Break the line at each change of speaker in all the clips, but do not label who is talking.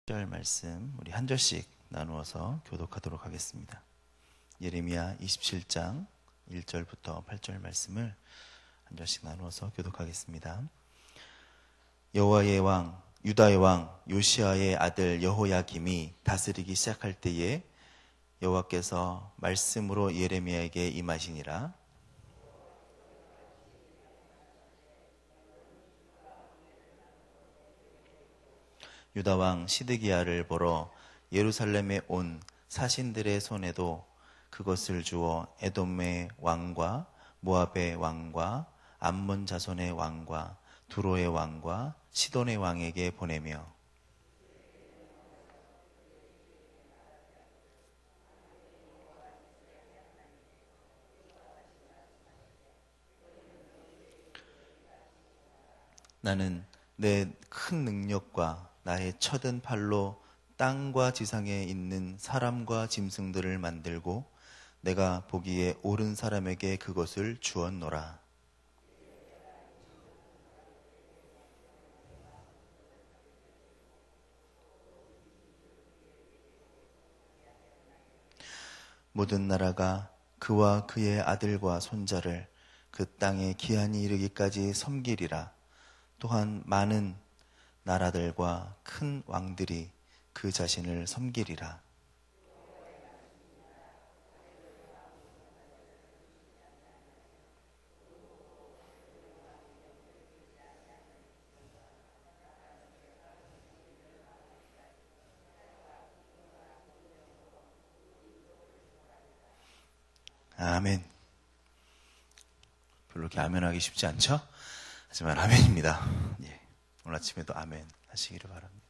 절 말씀 우리 한 절씩 나누어서 교독하도록 하겠습니다. 예레미야 27장 1절부터 8절 말씀을 한 절씩 나누어서 교독하겠습니다. 여호와의 왕 유다의 왕 요시아의 아들 여호야김이 다스리기 시작할 때에 여호와께서 말씀으로 예레미야에게 임하시니라. 유다 왕 시드기야를 보러 예루살렘에 온 사신들의 손에도 그것을 주어 에돔의 왕과 모압의 왕과 암몬 자손의 왕과 두로의 왕과 시돈의 왕에게 보내며 나는 내 큰 능력과 나의 쳐든 팔로 땅과 지상에 있는 사람과 짐승들을 만들고 내가 보기에 옳은 사람에게 그것을 주었노라. 모든 나라가 그와 그의 아들과 손자를 그 땅에 기한이 이르기까지 섬기리라. 또한 많은 나라들과 큰 왕들이 그 자신을 섬기리라. 아멘. 별로 이렇게 아멘하기 쉽지 않죠? 하지만 아멘입니다. 예. 오늘 아침에도 아멘 하시기를 바랍니다.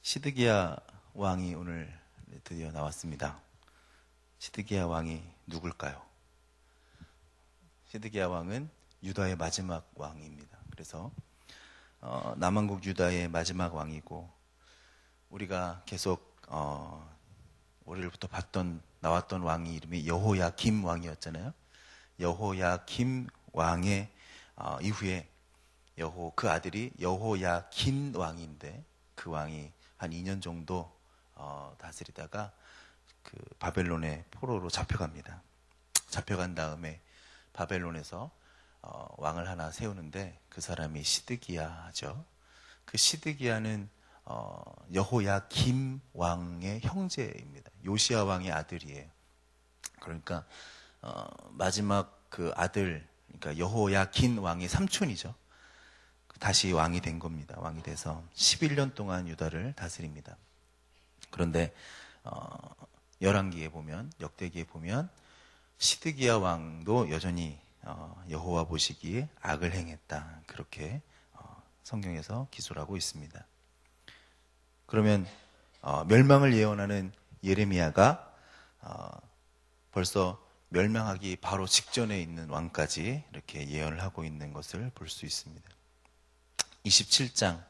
시드기야 왕이 오늘 드디어 나왔습니다. 시드기야 왕이 누굴까요? 시드기야 왕은 유다의 마지막 왕입니다. 그래서 남왕국 유다의 마지막 왕이고 우리가 계속 월요일부터 나왔던 왕이 이름이 여호야김 왕이었잖아요. 여호야김 왕의 이후에 그 아들이 여호야긴 왕인데 그 왕이 한 2년 정도 다스리다가 그 바벨론의 포로로 잡혀갑니다. 잡혀간 다음에 바벨론에서 왕을 하나 세우는데 그 사람이 시드기야죠. 그 시드기야는 여호야김 왕의 형제입니다. 요시야 왕의 아들이에요. 그러니까 마지막 그 아들, 그러니까 여호야긴 왕의 삼촌이죠. 다시 왕이 된 겁니다. 왕이 돼서 11년 동안 유다를 다스립니다. 그런데 열왕기에 보면, 역대기에 보면 시드기야 왕도 여전히 여호와 보시기에 악을 행했다. 그렇게 성경에서 기술하고 하고 있습니다. 그러면 멸망을 예언하는 예레미야가 벌써 멸망하기 바로 직전에 있는 왕까지 이렇게 예언을 하고 있는 것을 볼 수 있습니다. 27장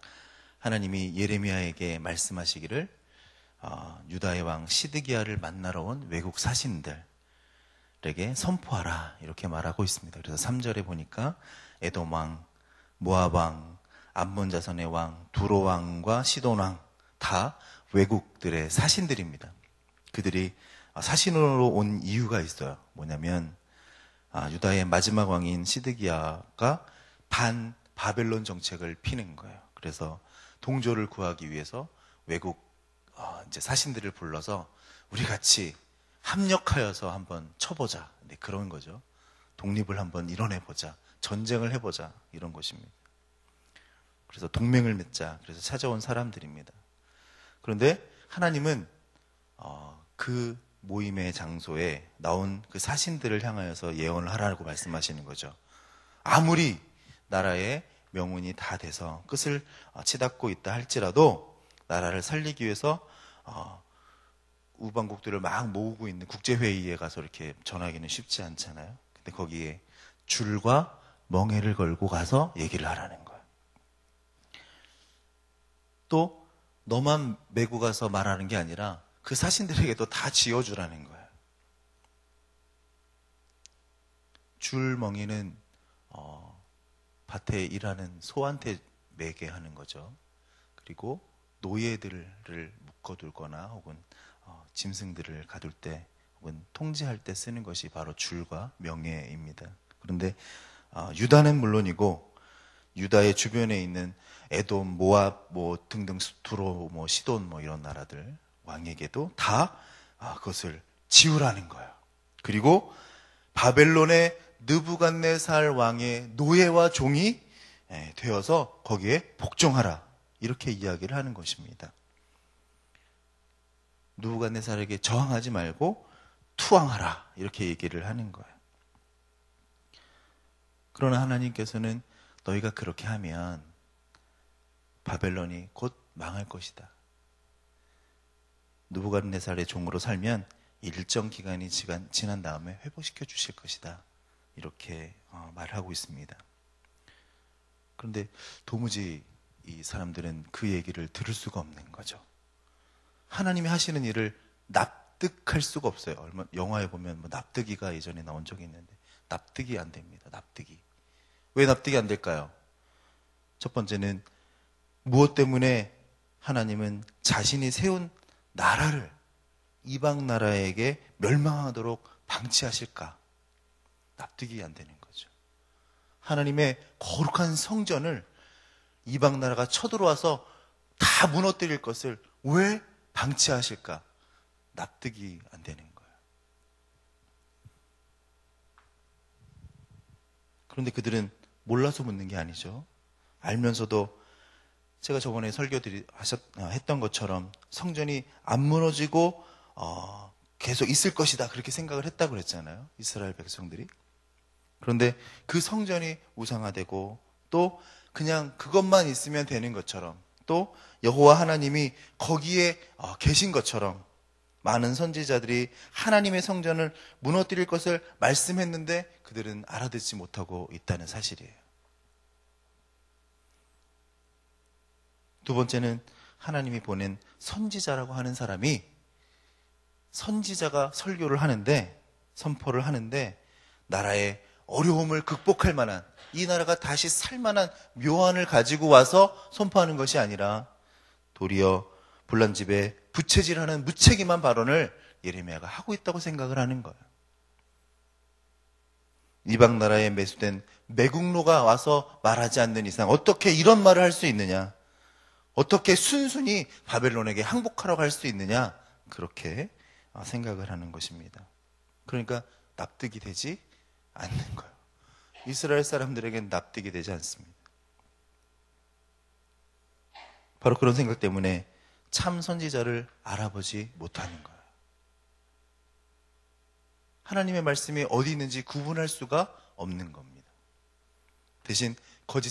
하나님이 예레미야에게 말씀하시기를 유다의 왕 시드기야를 만나러 온 외국 사신들에게 선포하라 이렇게 말하고 있습니다. 그래서 3절에 보니까 에돔 왕, 모압 왕, 암몬 자손의 왕, 두로 왕과 시돈 왕 다 외국들의 사신들입니다. 그들이 사신으로 온 이유가 있어요. 뭐냐면 유다의 마지막 왕인 시드기야가 반 바벨론 정책을 피는 거예요. 그래서 동조를 구하기 위해서 외국 이제 사신들을 불러서 우리 같이 합력하여서 한번 쳐보자. 네, 그런 거죠. 독립을 한번 이뤄내보자. 전쟁을 해보자. 이런 것입니다. 그래서 동맹을 맺자. 그래서 찾아온 사람들입니다. 그런데 하나님은 그 모임의 장소에 나온 그 사신들을 향하여서 예언을 하라고 말씀하시는 거죠. 아무리 나라의 명운이 다 돼서 끝을 치닫고 있다 할지라도 나라를 살리기 위해서 우방국들을 막 모으고 있는 국제회의에 가서 이렇게 전하기는 쉽지 않잖아요. 근데 거기에 줄과 멍에를 걸고 가서 얘기를 하라는 거예요. 또 너만 메고 가서 말하는 게 아니라 그 사신들에게도 다 지어주라는 거예요. 줄멍이는 밭에 일하는 소한테 매게 하는 거죠. 그리고 노예들을 묶어둘거나 혹은 짐승들을 가둘 때 혹은 통제할 때 쓰는 것이 바로 줄과 명예입니다. 그런데 유다는 물론이고 유다의 주변에 있는 에돔, 모압, 등등 두로, 시돈 이런 나라들 왕에게도 다 그것을 지우라는 거예요. 그리고 바벨론의 느부갓네살 왕의 노예와 종이 되어서 거기에 복종하라. 이렇게 이야기를 하는 것입니다. 느부갓네살에게 저항하지 말고 투항하라. 이렇게 얘기를 하는 거예요. 그러나 하나님께서는 너희가 그렇게 하면 바벨론이 곧 망할 것이다. 느부갓네살의 종으로 살면 일정 기간이 지난 다음에 회복시켜 주실 것이다. 이렇게 말하고 있습니다. 그런데 도무지 이 사람들은 그 얘기를 들을 수가 없는 거죠. 하나님이 하시는 일을 납득할 수가 없어요. 영화에 보면 납득이가 예전에 나온 적이 있는데 납득이 안 됩니다. 납득이. 왜 납득이 안 될까요? 첫 번째는 무엇 때문에 하나님은 자신이 세운 나라를 이방 나라에게 멸망하도록 방치하실까? 납득이 안 되는 거죠. 하나님의 거룩한 성전을 이방 나라가 쳐들어와서 다 무너뜨릴 것을 왜 방치하실까? 납득이 안 되는 거예요. 그런데 그들은 몰라서 묻는 게 아니죠. 알면서도 제가 저번에 했던 것처럼 성전이 안 무너지고 계속 있을 것이다 그렇게 생각을 했다고 그랬잖아요. 이스라엘 백성들이. 그런데 그 성전이 우상화되고 또 그냥 그것만 있으면 되는 것처럼 또 여호와 하나님이 거기에 계신 것처럼 많은 선지자들이 하나님의 성전을 무너뜨릴 것을 말씀했는데 그들은 알아듣지 못하고 있다는 사실이에요. 두 번째는 하나님이 보낸 선지자라고 하는 사람이 선지자가 설교를 하는데 선포를 하는데 나라의 어려움을 극복할 만한 이 나라가 다시 살 만한 묘안을 가지고 와서 선포하는 것이 아니라 도리어 불난집에 부채질하는 무책임한 발언을 예레미야가 하고 있다고 생각을 하는 거예요. 이방 나라에 매수된 매국노가 와서 말하지 않는 이상 어떻게 이런 말을 할 수 있느냐? 어떻게 순순히 바벨론에게 항복하라고 할 수 있느냐? 그렇게 생각을 하는 것입니다. 그러니까 납득이 되지 않는 거예요. 이스라엘 사람들에게는 납득이 되지 않습니다. 바로 그런 생각 때문에 참 선지자를 알아보지 못하는 거예요. 하나님의 말씀이 어디 있는지 구분할 수가 없는 겁니다. 대신 거짓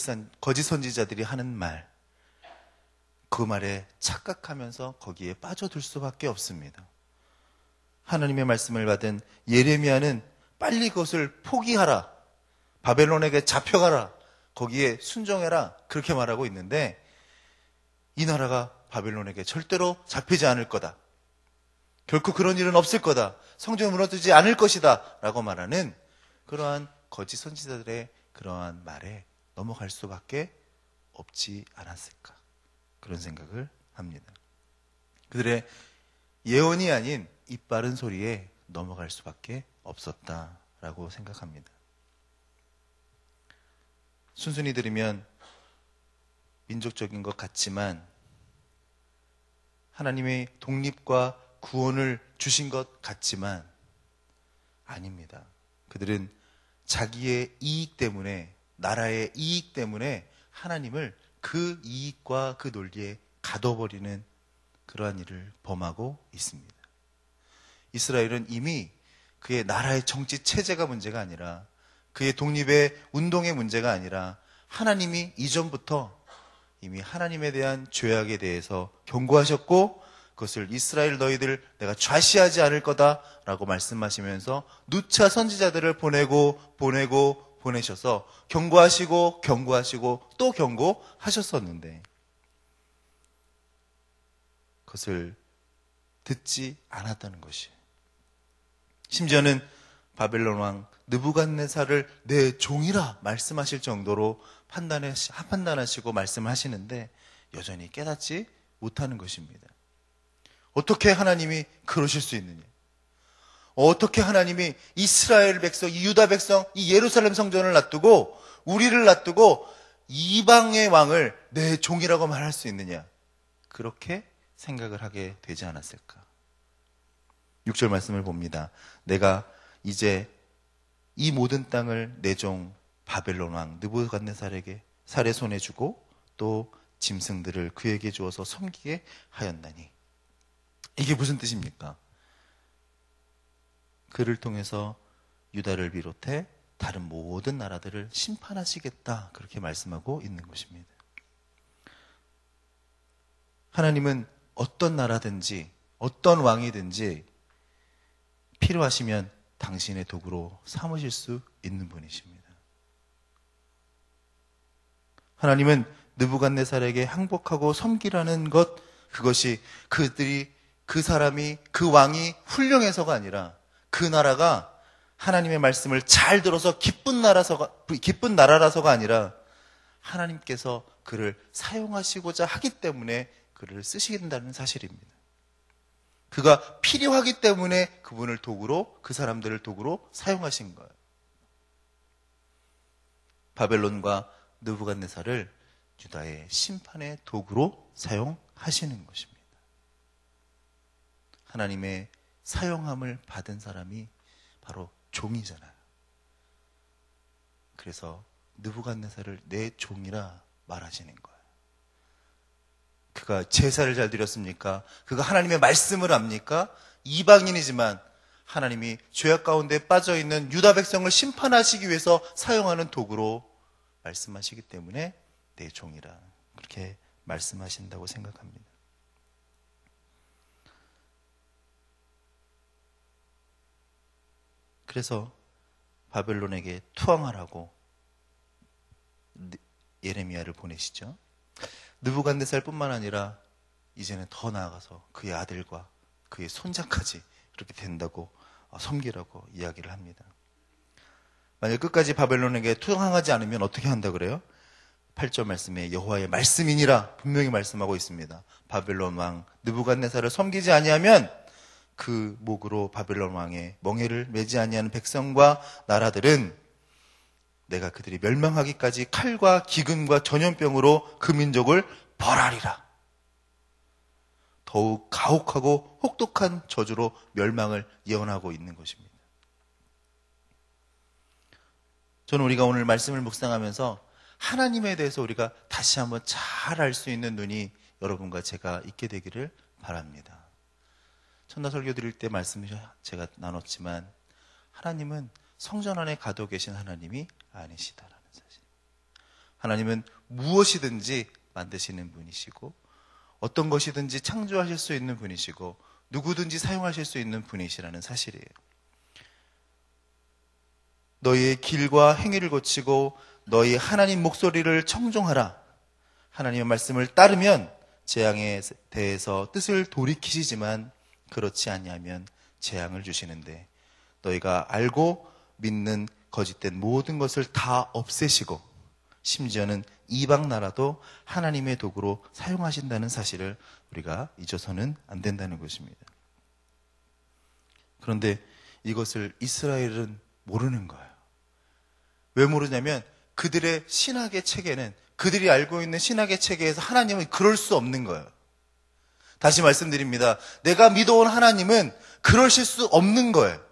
선지자들이 하는 말, 그 말에 착각하면서 거기에 빠져들 수밖에 없습니다. 하나님의 말씀을 받은 예레미야는 빨리 그것을 포기하라. 바벨론에게 잡혀가라. 거기에 순종해라. 그렇게 말하고 있는데 이 나라가 바벨론에게 절대로 잡히지 않을 거다. 결코 그런 일은 없을 거다. 성전이 무너지지 않을 것이다. 라고 말하는 그러한 거짓 선지자들의 그러한 말에 넘어갈 수밖에 없지 않았을까. 그런 생각을 합니다. 그들의 예언이 아닌 입 바른 소리에 넘어갈 수밖에 없었다라고 생각합니다. 순순히 들으면 민족적인 것 같지만 하나님의 독립과 구원을 주신 것 같지만 아닙니다. 그들은 자기의 이익 때문에, 나라의 이익 때문에 하나님을 그 이익과 그 논리에 가둬버리는 그러한 일을 범하고 있습니다. 이스라엘은 이미 그의 나라의 정치 체제가 문제가 아니라 그의 독립의 운동의 문제가 아니라 하나님이 이전부터 이미 하나님에 대한 죄악에 대해서 경고하셨고 그것을 이스라엘 너희들 내가 좌시하지 않을 거다라고 말씀하시면서 누차 선지자들을 보내셔서 경고하시고 또 경고하셨었는데 그것을 듣지 않았다는 것이에요. 심지어는 바벨론 왕 느부갓네살을 내 종이라 말씀하실 정도로 판단하시고 말씀하시는데 여전히 깨닫지 못하는 것입니다. 어떻게 하나님이 그러실 수 있느냐? 어떻게 하나님이 이스라엘 백성, 이 유다 백성, 이 예루살렘 성전을 놔두고 우리를 놔두고 이방의 왕을 내 종이라고 말할 수 있느냐? 그렇게 생각을 하게 되지 않았을까? 6절 말씀을 봅니다. 내가 이제 이 모든 땅을 내 종 바벨론 왕 느부갓네살에게 살의 손에 주고 또 짐승들을 그에게 주어서 섬기게 하였나니. 이게 무슨 뜻입니까? 그를 통해서 유다를 비롯해 다른 모든 나라들을 심판하시겠다, 그렇게 말씀하고 있는 것입니다. 하나님은 어떤 나라든지 어떤 왕이든지 필요하시면 당신의 도구로 삼으실 수 있는 분이십니다. 하나님은 느부갓네살에게 항복하고 섬기라는 것, 그것이 그 사람이, 그 왕이 훌륭해서가 아니라 그 나라가 하나님의 말씀을 잘 들어서 기쁜 나라라서가 아니라 하나님께서 그를 사용하시고자 하기 때문에 그를 쓰신다는 사실입니다. 그가 필요하기 때문에 그분을 도구로, 그 사람들을 도구로 사용하신 거예요. 바벨론과 느부갓네살을 유다의 심판의 도구로 사용하시는 것입니다. 하나님의 사용함을 받은 사람이 바로 종이잖아요. 그래서 느부갓네살을 내 종이라 말하시는 거예요. 그가 제사를 잘 드렸습니까? 그가 하나님의 말씀을 압니까? 이방인이지만 하나님이 죄악 가운데 빠져있는 유다 백성을 심판하시기 위해서 사용하는 도구로 말씀하시기 때문에 내 종이라 그렇게 말씀하신다고 생각합니다. 그래서 바벨론에게 투항하라고 예레미야를 보내시죠. 느부갓네살뿐만 아니라 이제는 더 나아가서 그의 아들과 그의 손자까지 그렇게 된다고 섬기라고 이야기를 합니다. 만약 끝까지 바벨론에게 투항하지 않으면 어떻게 한다 그래요? 8절 말씀에 여호와의 말씀이니라 분명히 말씀하고 있습니다. 바벨론 왕 느부갓네살을 섬기지 아니하면 그 목으로 바벨론 왕의 멍에를 매지 아니하는 백성과 나라들은 내가 그들이 멸망하기까지 칼과 기근과 전염병으로 그 민족을 벌하리라. 더욱 가혹하고 혹독한 저주로 멸망을 예언하고 있는 것입니다. 저는 우리가 오늘 말씀을 묵상하면서 하나님에 대해서 우리가 다시 한번 잘 알 수 있는 눈이 여러분과 제가 있게 되기를 바랍니다. 첫날 설교 드릴 때 말씀을 제가 나눴지만 하나님은 성전 안에 가둬 계신 하나님이 아니시다라는 사실. 하나님은 무엇이든지 만드시는 분이시고 어떤 것이든지 창조하실 수 있는 분이시고 누구든지 사용하실 수 있는 분이시라는 사실이에요. 너희의 길과 행위를 고치고 너희 하나님 목소리를 청종하라. 하나님의 말씀을 따르면 재앙에 대해서 뜻을 돌이키시지만 그렇지 아니하면 재앙을 주시는데 너희가 알고 믿는 거짓된 모든 것을 다 없애시고 심지어는 이방 나라도 하나님의 도구로 사용하신다는 사실을 우리가 잊어서는 안 된다는 것입니다. 그런데 이것을 이스라엘은 모르는 거예요. 왜 모르냐면 그들의 신학의 체계는, 그들이 알고 있는 신학의 체계에서 하나님은 그럴 수 없는 거예요. 다시 말씀드립니다. 내가 믿어온 하나님은 그러실 수 없는 거예요.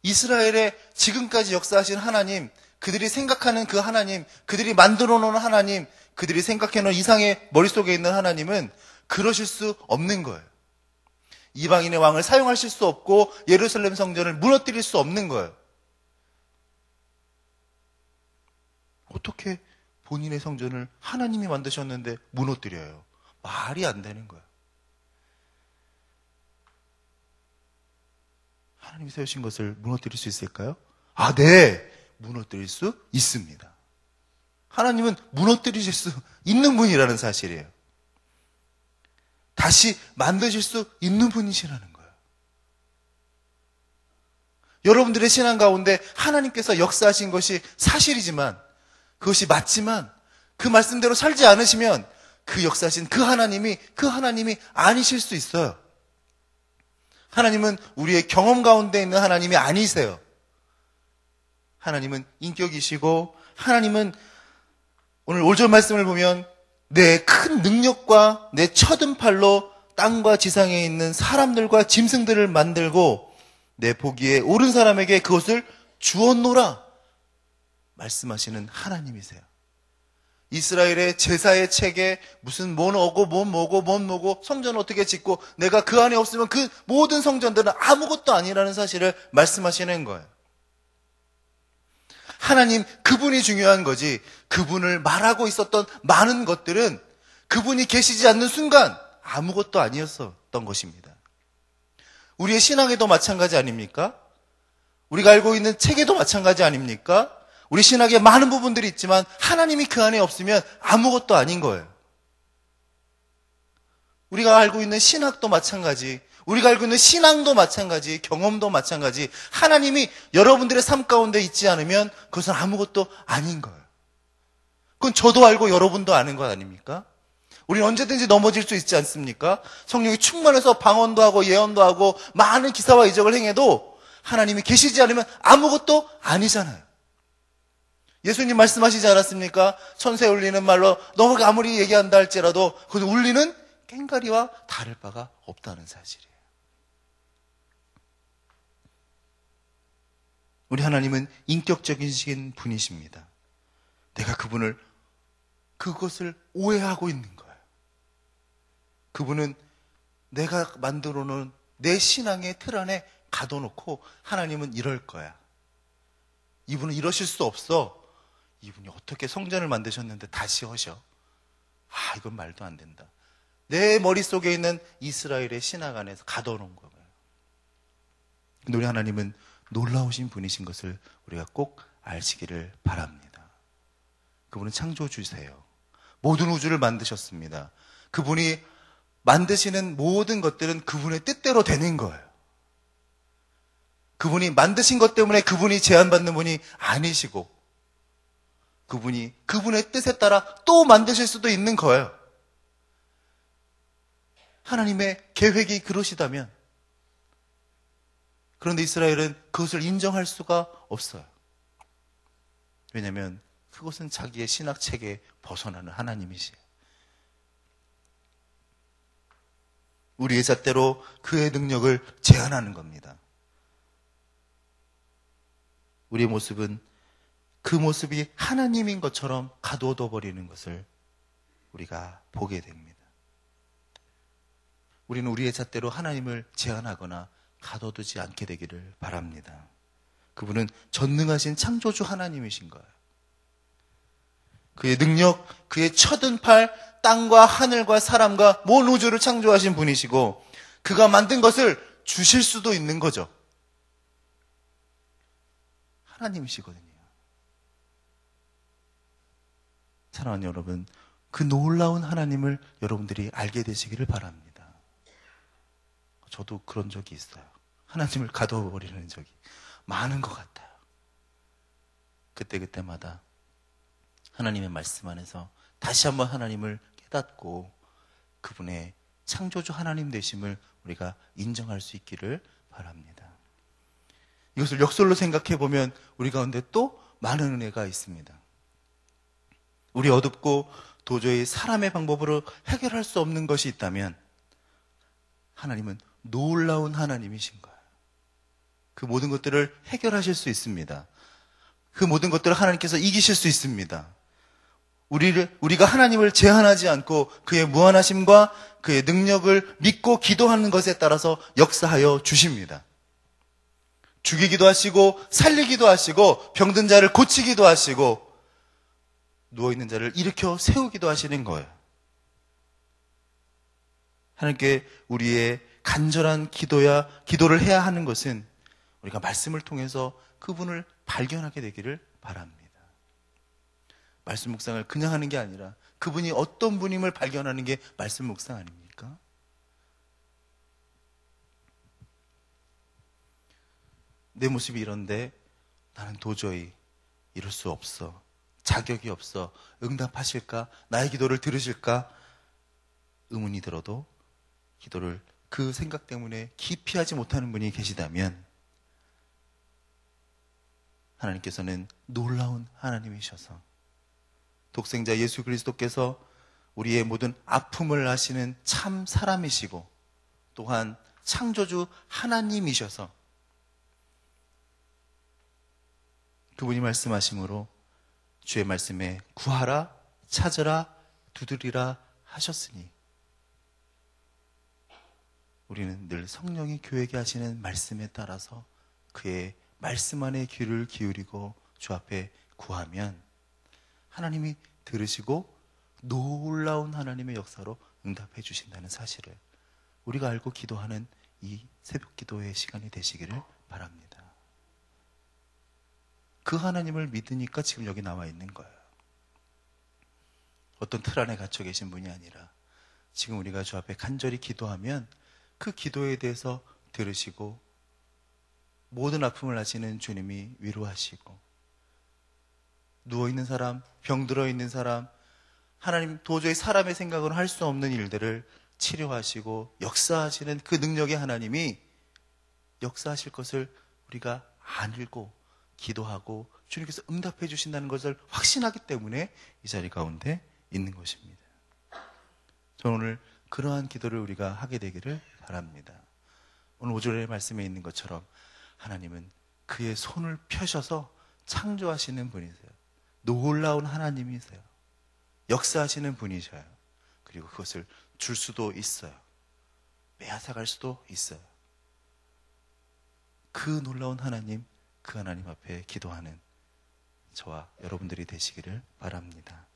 이스라엘의 지금까지 역사하신 하나님, 그들이 생각하는 그 하나님, 그들이 만들어 놓은 하나님, 그들이 생각해 놓은 이상의 머릿속에 있는 하나님은 그러실 수 없는 거예요. 이방인의 왕을 사용하실 수 없고 예루살렘 성전을 무너뜨릴 수 없는 거예요. 어떻게 본인의 성전을 하나님이 만드셨는데 무너뜨려요? 말이 안 되는 거예요. 하나님이 세우신 것을 무너뜨릴 수 있을까요? 아, 네! 무너뜨릴 수 있습니다. 하나님은 무너뜨리실 수 있는 분이라는 사실이에요. 다시 만드실 수 있는 분이시라는 거예요. 여러분들의 신앙 가운데 하나님께서 역사하신 것이 사실이지만, 그것이 맞지만 그 말씀대로 살지 않으시면 그 역사하신 그 하나님이 아니실 수 있어요. 하나님은 우리의 경험 가운데 있는 하나님이 아니세요. 하나님은 인격이시고, 하나님은 오늘 5절 말씀을 보면 내 큰 능력과 내 쳐든 팔로 땅과 지상에 있는 사람들과 짐승들을 만들고 내 보기에 옳은 사람에게 그것을 주었노라 말씀하시는 하나님이세요. 이스라엘의 제사의 책에 무슨 뭔 오고 뭔 뭐고 성전 어떻게 짓고 내가 그 안에 없으면 그 모든 성전들은 아무것도 아니라는 사실을 말씀하시는 거예요. 하나님 그분이 중요한 거지, 그분을 말하고 있었던 많은 것들은 그분이 계시지 않는 순간 아무것도 아니었던 것입니다. 우리의 신앙에도 마찬가지 아닙니까? 우리가 알고 있는 책에도 마찬가지 아닙니까? 우리 신학에 많은 부분들이 있지만 하나님이 그 안에 없으면 아무것도 아닌 거예요. 우리가 알고 있는 신학도 마찬가지, 우리가 알고 있는 신앙도 마찬가지, 경험도 마찬가지, 하나님이 여러분들의 삶 가운데 있지 않으면 그것은 아무것도 아닌 거예요. 그건 저도 알고 여러분도 아는 것 아닙니까? 우리는 언제든지 넘어질 수 있지 않습니까? 성령이 충만해서 방언도 하고 예언도 하고 많은 기사와 이적을 행해도 하나님이 계시지 않으면 아무것도 아니잖아요. 예수님 말씀하시지 않았습니까? 천사에 울리는 말로 너가 아무리 얘기한다 할지라도 그것은 울리는 꽹과리와 다를 바가 없다는 사실이에요. 우리 하나님은 인격적이신 분이십니다. 내가 그것을 오해하고 있는 거예요. 그분은 내가 만들어 놓은 내 신앙의 틀 안에 가둬놓고 하나님은 이럴 거야. 이분은 이러실 수 없어. 이분이 어떻게 성전을 만드셨는데 다시 하셔. 이건 말도 안 된다. 내 머릿속에 있는 이스라엘의 신학 안에서 가둬놓은 거예요. 근데 우리 하나님은 놀라우신 분이신 것을 우리가 꼭 아시기를 바랍니다. 그분은 창조주세요. 모든 우주를 만드셨습니다. 그분이 만드시는 모든 것들은 그분의 뜻대로 되는 거예요. 그분이 만드신 것 때문에 그분이 제한받는 분이 아니시고, 그분이 그분의 뜻에 따라 또 만드실 수도 있는 거예요. 하나님의 계획이 그러시다면. 그런데 이스라엘은 그것을 인정할 수가 없어요. 왜냐하면 그것은 자기의 신학책에 벗어나는 하나님이시에요. 우리의 잣대로 그의 능력을 제한하는 겁니다. 우리의 모습은 그 모습이 하나님인 것처럼 가둬둬 버리는 것을 우리가 보게 됩니다. 우리는 우리의 잣대로 하나님을 제한하거나 가둬두지 않게 되기를 바랍니다. 그분은 전능하신 창조주 하나님이신 거예요. 그의 능력, 그의 쳐든 팔, 땅과 하늘과 사람과 모든 우주를 창조하신 분이시고, 그가 만든 것을 주실 수도 있는 거죠. 하나님이시거든요. 사랑하는 여러분, 그 놀라운 하나님을 여러분들이 알게 되시기를 바랍니다. 저도 그런 적이 있어요. 하나님을 가둬버리는 적이 많은 것 같아요. 그때마다 하나님의 말씀 안에서 다시 한번 하나님을 깨닫고 그분의 창조주 하나님 되심을 우리가 인정할 수 있기를 바랍니다. 이것을 역설로 생각해 보면 우리 가운데 또 많은 은혜가 있습니다. 우리 어둡고 도저히 사람의 방법으로 해결할 수 없는 것이 있다면 하나님은 놀라운 하나님이신 거예요. 그 모든 것들을 해결하실 수 있습니다. 그 모든 것들을 하나님께서 이기실 수 있습니다. 우리가 하나님을 제한하지 않고 그의 무한하심과 그의 능력을 믿고 기도하는 것에 따라서 역사하여 주십니다. 죽이기도 하시고 살리기도 하시고 병든 자를 고치기도 하시고 누워있는 자를 일으켜 세우기도 하시는 거예요. 하나님께 우리의 간절한 기도를 해야 하는 것은 우리가 말씀을 통해서 그분을 발견하게 되기를 바랍니다. 말씀 묵상을 그냥 하는 게 아니라 그분이 어떤 분임을 발견하는 게 말씀 묵상 아닙니까? 내 모습이 이런데 나는 도저히 이룰 수 없어. 자격이 없어. 응답하실까? 나의 기도를 들으실까? 의문이 들어도 기도를 그 생각 때문에 깊이 하지 못하는 분이 계시다면 하나님께서는 놀라운 하나님이셔서 독생자 예수 그리스도께서 우리의 모든 아픔을 아시는 참 사람이시고 또한 창조주 하나님이셔서 그분이 말씀하심으로 주의 말씀에 구하라, 찾으라, 두드리라 하셨으니 우리는 늘 성령이 교회에게 하시는 말씀에 따라서 그의 말씀 안에 귀를 기울이고 주 앞에 구하면 하나님이 들으시고 놀라운 하나님의 역사로 응답해 주신다는 사실을 우리가 알고 기도하는 이 새벽 기도의 시간이 되시기를 바랍니다. 그 하나님을 믿으니까 지금 여기 나와 있는 거예요. 어떤 틀 안에 갇혀 계신 분이 아니라 지금 우리가 주 앞에 간절히 기도하면 그 기도에 대해서 들으시고 모든 아픔을 아시는 주님이 위로하시고 누워있는 사람, 병들어 있는 사람, 하나님 도저히 사람의 생각으로 할 수 없는 일들을 치료하시고 역사하시는 그 능력의 하나님이 역사하실 것을 우리가 알고 기도하고 주님께서 응답해 주신다는 것을 확신하기 때문에 이 자리 가운데 있는 것입니다. 저는 오늘 그러한 기도를 우리가 하게 되기를 바랍니다. 오늘 5절의 말씀에 있는 것처럼 하나님은 그의 손을 펴셔서 창조하시는 분이세요. 놀라운 하나님이세요. 역사하시는 분이셔요. 그리고 그것을 줄 수도 있어요. 빼앗아갈 수도 있어요. 그 놀라운 하나님, 그 하나님 앞에 기도하는 저와 여러분들이 되시기를 바랍니다.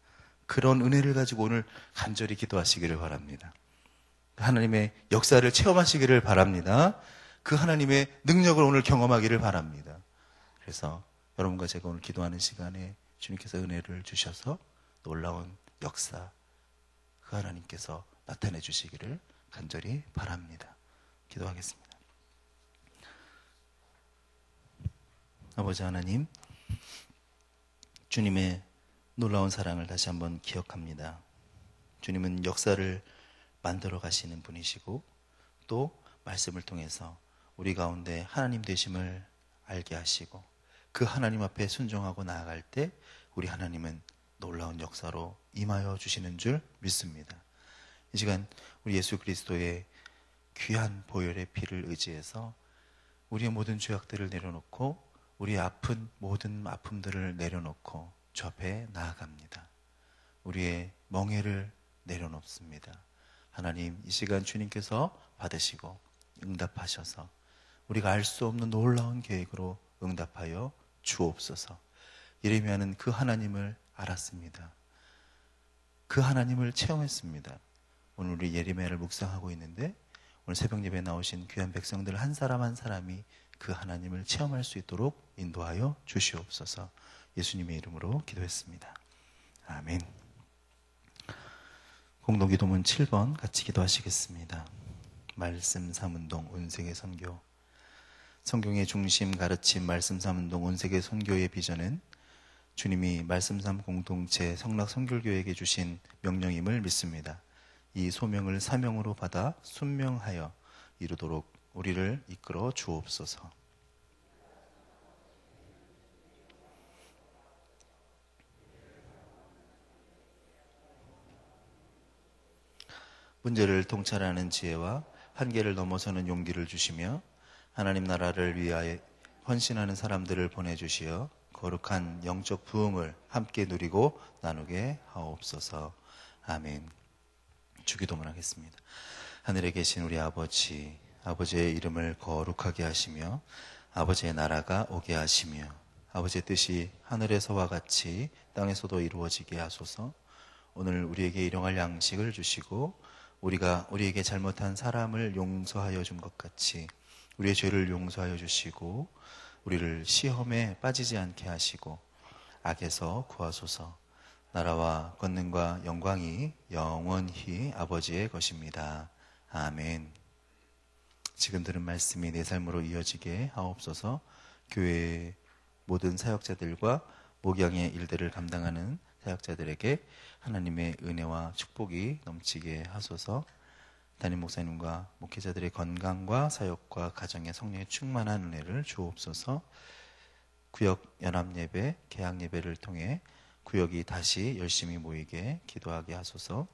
그런 은혜를 가지고 오늘 간절히 기도하시기를 바랍니다. 하나님의 역사를 체험하시기를 바랍니다. 그 하나님의 능력을 오늘 경험하기를 바랍니다. 그래서 여러분과 제가 오늘 기도하는 시간에 주님께서 은혜를 주셔서 놀라운 역사, 그 하나님께서 나타내 주시기를 간절히 바랍니다. 기도하겠습니다. 아버지 하나님, 주님의 놀라운 사랑을 다시 한번 기억합니다. 주님은 역사를 만들어 가시는 분이시고 또 말씀을 통해서 우리 가운데 하나님 되심을 알게 하시고 그 하나님 앞에 순종하고 나아갈 때 우리 하나님은 놀라운 역사로 임하여 주시는 줄 믿습니다. 이 시간 우리 예수 그리스도의 귀한 보혈의 피를 의지해서 우리의 모든 죄악들을 내려놓고 우리의 아픈 모든 아픔들을 내려놓고 주 앞에 나아갑니다. 우리의 멍에를 내려놓습니다. 하나님, 이 시간 주님께서 받으시고 응답하셔서 우리가 알 수 없는 놀라운 계획으로 응답하여 주옵소서. 예레미야는 그 하나님을 알았습니다. 그 하나님을 체험했습니다. 오늘 우리 예레미야를 묵상하고 있는데 오늘 새벽 예배에 나오신 귀한 백성들 한 사람 한 사람이 그 하나님을 체험할 수 있도록 인도하여 주시옵소서. 예수님의 이름으로 기도했습니다. 아멘. 공동기도문 7번 같이 기도하시겠습니다. 말씀 삼운동 온세계 선교. 성경의 중심 가르침 말씀 삼운동 온세계 선교의 비전은 주님이 말씀 삼 공동체 성락 선결교회에게 주신 명령임을 믿습니다. 이 소명을 사명으로 받아 순명하여 이루도록 우리를 이끌어 주옵소서. 문제를 통찰하는 지혜와 한계를 넘어서는 용기를 주시며 하나님 나라를 위하여 헌신하는 사람들을 보내주시어 거룩한 영적 부흥을 함께 누리고 나누게 하옵소서. 아멘. 주기도문 하겠습니다. 하늘에 계신 우리 아버지, 아버지의 이름을 거룩하게 하시며 아버지의 나라가 오게 하시며 아버지의 뜻이 하늘에서와 같이 땅에서도 이루어지게 하소서. 오늘 우리에게 일용할 양식을 주시고 우리가 우리에게 잘못한 사람을 용서하여 준 것 같이 우리의 죄를 용서하여 주시고 우리를 시험에 빠지지 않게 하시고 악에서 구하소서. 나라와 권능과 영광이 영원히 아버지의 것입니다. 아멘. 지금 들은 말씀이 내 삶으로 이어지게 하옵소서. 교회의 모든 사역자들과 목양의 일들을 감당하는 사역자들에게 하나님의 은혜와 축복이 넘치게 하소서. 담임 목사님과 목회자들의 건강과 사역과 가정의 성령의 충만한 은혜를 주옵소서. 구역 연합예배, 개학예배를 통해 구역이 다시 열심히 모이게 기도하게 하소서.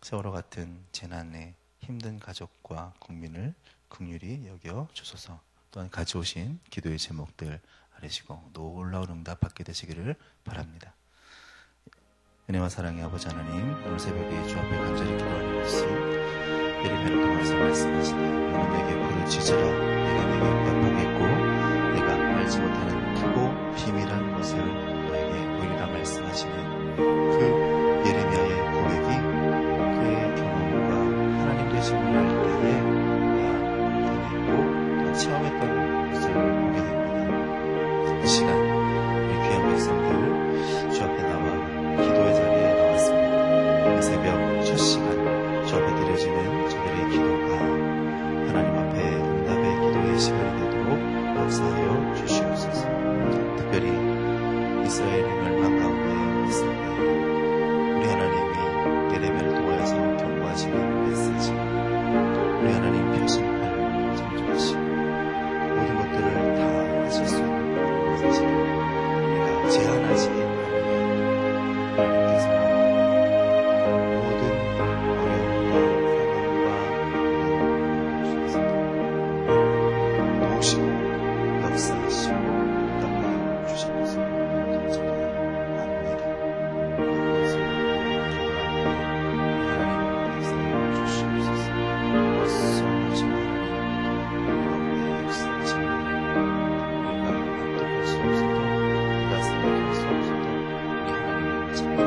세월호 같은 재난에 힘든 가족과 국민을 긍휼히 여겨 주소서. 또한 가져오신 기도의 제목들 아뢰시고 놀라운 응답 받게 되시기를 바랍니다. 은혜와 사랑의 아버지 하나님, 오늘 새벽에 주 앞에 간절히 기도하는 것은 예레미야를 통해서 말씀하시되 너는 내게 부르짖으라 내가 내게 응답하겠고 내가 알지 못하는 크고 비밀한 것을 너에게 보이리라 말씀하시는 그 예레미야의 고백이 그의 경험과 하나님 되심을 알 때에 경험했고 또 체험했던 것을 보게 됩니다. 그 시간 우리 귀한 백성들 주 앞에 나와 기도의 자리에 나왔습니다. 그 새벽 첫 시간 주 앞에 드려지는 저들의 기도가 하나님 앞에 응답의 기도의 시간이 되도록 역사하여 주시옵소서. 특별히 이스라엘의 멸망 가운데 있을 때 우리 하나님이 예레미야를 통하여서 경고하시는 메시지, 우리 하나님 표심판을 창조하시고 모든 것들을 다 하실 수 있는 메시지를 우리가 제한하지 않으면 하나님께서는 모든 어려움과 상황과 속에서도 도우시고 역사하시고 응답하여 주실 것을 간절히 압니다. 그것을 기도하며 하나님 역사하여 주시옵소서. 쏘시는 우리가 역사하시는 우리가 납득할 수 없어도 우리가 생각할 수 없어도 우리 하나님을 찾는